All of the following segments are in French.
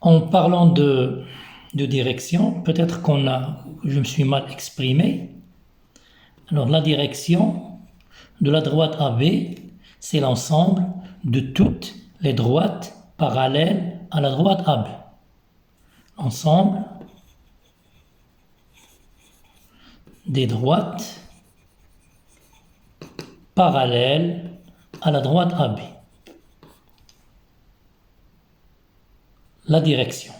En parlant de direction, peut-être je me suis mal exprimé. Alors la direction de la droite AB, c'est l'ensemble de toutes les droites parallèles à la droite AB. Ensemble des droites parallèles à la droite AB. La direction,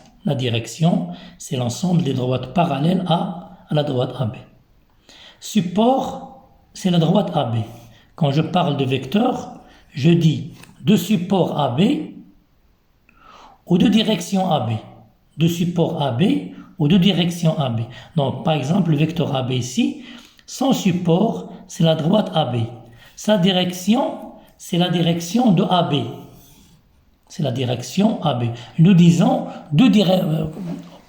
c'est l'ensemble des droites parallèles à la droite AB. Support, c'est la droite AB. Quand je parle de vecteur, je dis de support AB ou de direction AB. De support AB ou de direction AB. Donc, par exemple, le vecteur AB ici, son support, c'est la droite AB. Sa direction, c'est la direction de AB. C'est la direction AB. Nous disons,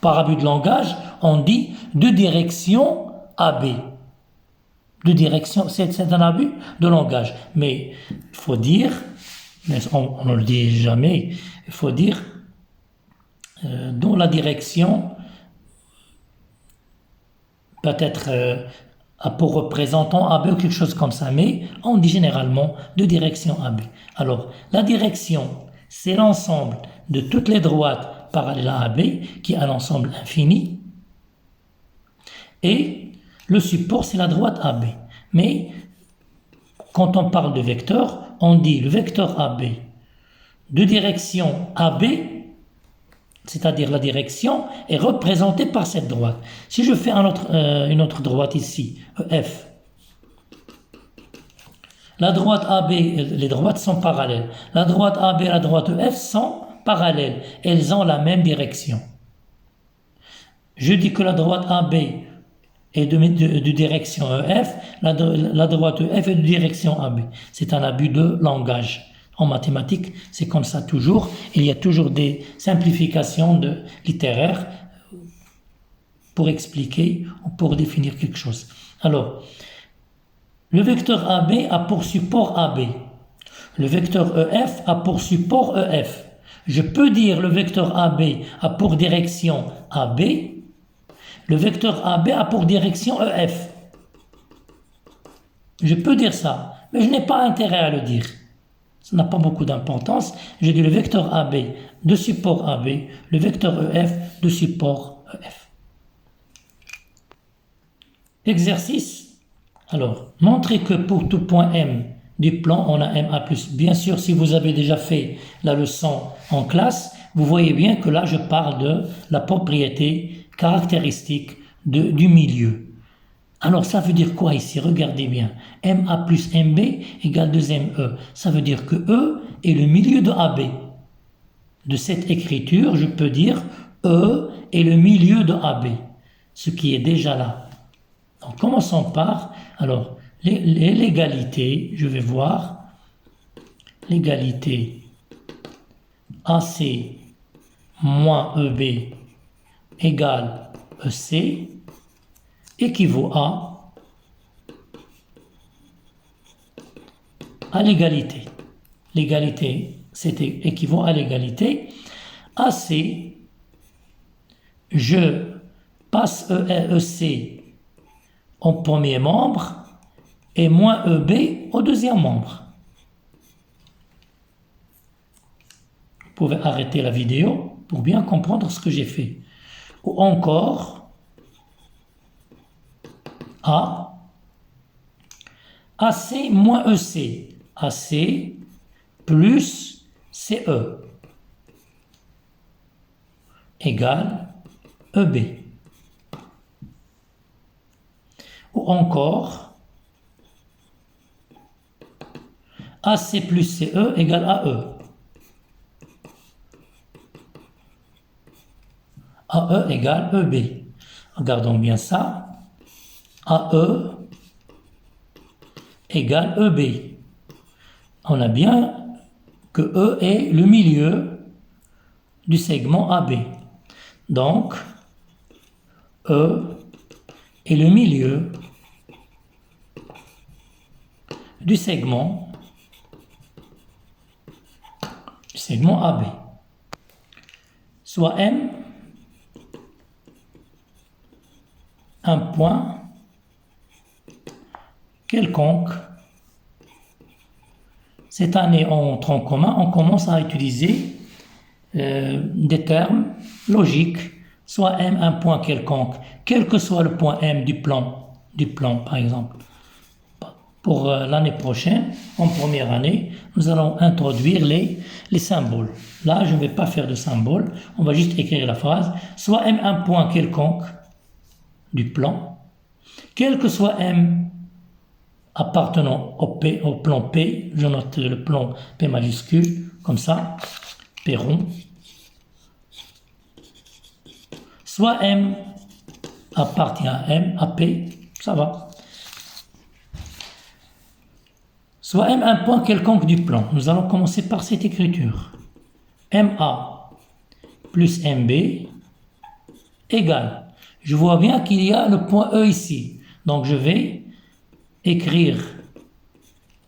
par abus de langage, on dit deux directions AB. Deux directions, c'est un abus de langage. Mais il faut dire, mais on ne le dit jamais, il faut dire dont la direction peut être a pour représentant AB ou quelque chose comme ça, mais on dit généralement deux directions AB. Alors, la direction, c'est l'ensemble de toutes les droites parallèles à AB, qui est un ensemble infini, et le support, c'est la droite AB. Mais quand on parle de vecteur, on dit le vecteur AB de direction AB, c'est-à-dire la direction est représentée par cette droite. Si je fais une autre droite ici, EF, la droite AB, les droites sont parallèles. La droite AB et la droite EF sont parallèles. Elles ont la même direction. Je dis que la droite AB est de direction EF, la droite EF est de direction AB. C'est un abus de langage. En mathématiques, c'est comme ça toujours. Il y a toujours des simplifications littéraires pour expliquer ou pour définir quelque chose. Alors, le vecteur AB a pour support AB. Le vecteur EF a pour support EF. Je peux dire le vecteur AB a pour direction AB. Le vecteur AB a pour direction EF. Je peux dire ça, mais je n'ai pas intérêt à le dire. Ça n'a pas beaucoup d'importance. Je dis le vecteur AB de support AB, le vecteur EF de support EF. Exercice. Alors, montrez que pour tout point M du plan, on a MA+. Bien sûr, si vous avez déjà fait la leçon en classe, vous voyez bien que là, je parle de la propriété caractéristique du milieu. Alors, ça veut dire quoi ici? Regardez bien. MA plus MB égale 2ME. Ça veut dire que E est le milieu de AB. De cette écriture, je peux dire E est le milieu de AB. Ce qui est déjà là. Donc, commençons par, alors, l'égalité, je vais voir, l'égalité AC moins EB égale EC équivaut à l'égalité. L'égalité, équivaut à l'égalité. AC, je passe EC au premier membre et moins EB au deuxième membre. Vous pouvez arrêter la vidéo pour bien comprendre ce que j'ai fait. Ou encore, AC moins EC, AC plus CE égale EB. Ou encore, AC plus CE égale AE. AE égale EB. Regardons bien ça. AE égale EB. On a bien que E est le milieu du segment AB. Donc, E est le milieu du segment AB. soit M, un point quelconque. Cette année, en tronc commun, on commence à utiliser des termes logiques, soit M, un point quelconque, quel que soit le point M du plan par exemple. Pour l'année prochaine, en première année, nous allons introduire les symboles. Là, je ne vais pas faire de symboles, on va juste écrire la phrase, soit M, un point quelconque du plan, quel que soit M appartenant au plan P, je note le plan P majuscule, comme ça, P rond, soit M appartient à M, à P, ça va. Soit M un point quelconque du plan. Nous allons commencer par cette écriture. MA plus MB égale. Je vois bien qu'il y a le point E ici. Donc je vais écrire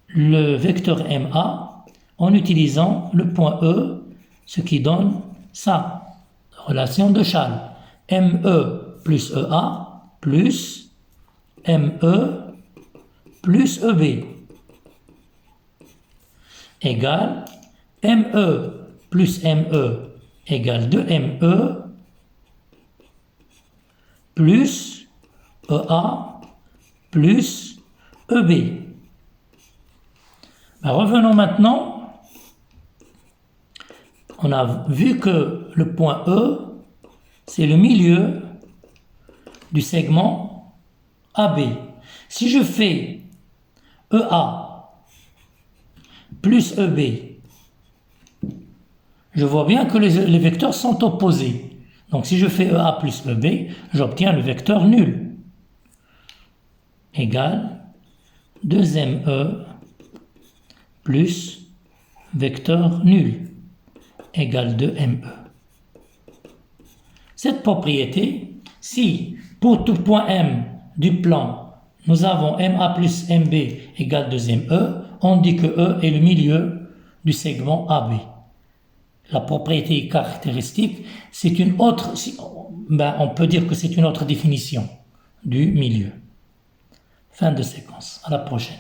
le vecteur MA en utilisant le point E, ce qui donne ça. Relation de Chasles. ME plus EA plus ME plus EB égale ME plus ME égale 2ME plus EA plus EB. Ben revenons maintenant. On a vu que le point E, c'est le milieu du segment AB. Si je fais EA plus EB, je vois bien que les vecteurs sont opposés. Donc si je fais EA plus EB, j'obtiens le vecteur nul. Égale 2ME plus vecteur nul égale 2ME. Cette propriété, si pour tout point M du plan, nous avons MA plus MB égale 2ME, on dit que E est le milieu du segment AB. La propriété caractéristique, c'est une autre, on peut dire que c'est une autre définition du milieu. Fin de séquence. À la prochaine.